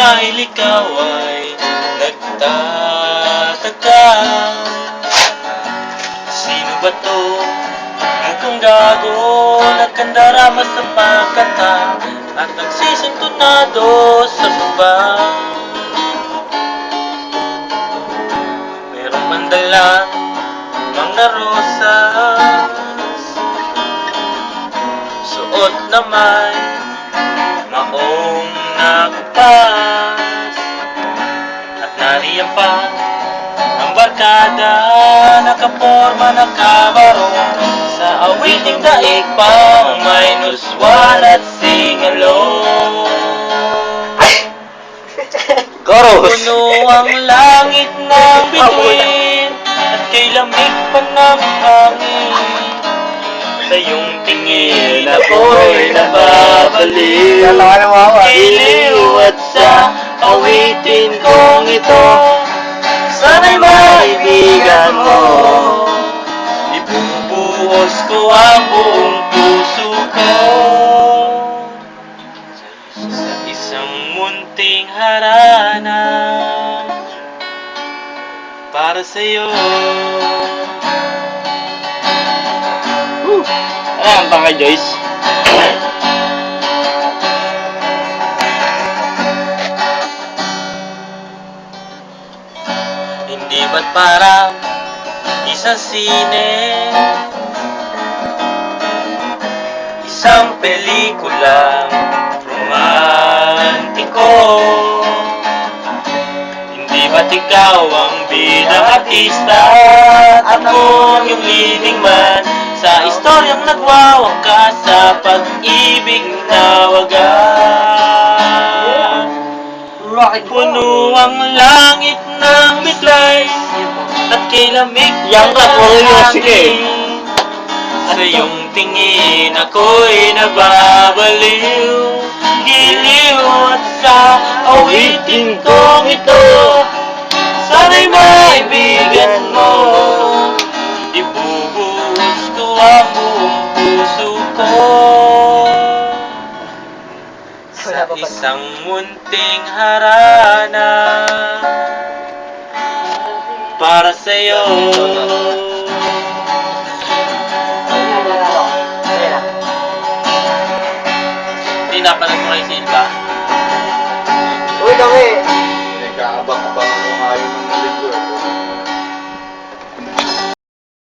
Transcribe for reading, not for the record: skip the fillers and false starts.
Dahil ikaw ay nagtataka, sino ba to? Mukhang gago, nagkandarama sa pagkanta at nagsisintonado sa baba. Merong mandala mga rosas, suot na may maong nagpas, at nariyan pa ang barkada, nakaporma, nakabarong sa awiting daig pang minus one at sing-along. Puno ang langit ng bituin at kay lamig pa ng hangin. Sa iyong tingin ako'y nababaliw, giliw at sa awitin kong ito. Sana'y maibigan mo, ibubuhos ko ang buong puso ko sa isang munting harana para sa'yo. Ayan, baka Joyce. Hindi ba't parang isang sine, isang pelikulang romantiko? Hindi ba't ikaw ang bidang artista at ako ang iyong leading man sa istoryang nagwawakas sa pag-ibig na wagas? Puno ang langit ng bitlay at kay lamig Yang ka, hangin. Sa iyong tingin ako'y nababaliw, giliw at sa awitin kong ito. Sana'y maibigan mo, ibubuhos ko ang buong puso ko sa isang munting harana para sa'yo. Hindi napanood mo kay Silva? Uy, dami! Nagkaabang-abang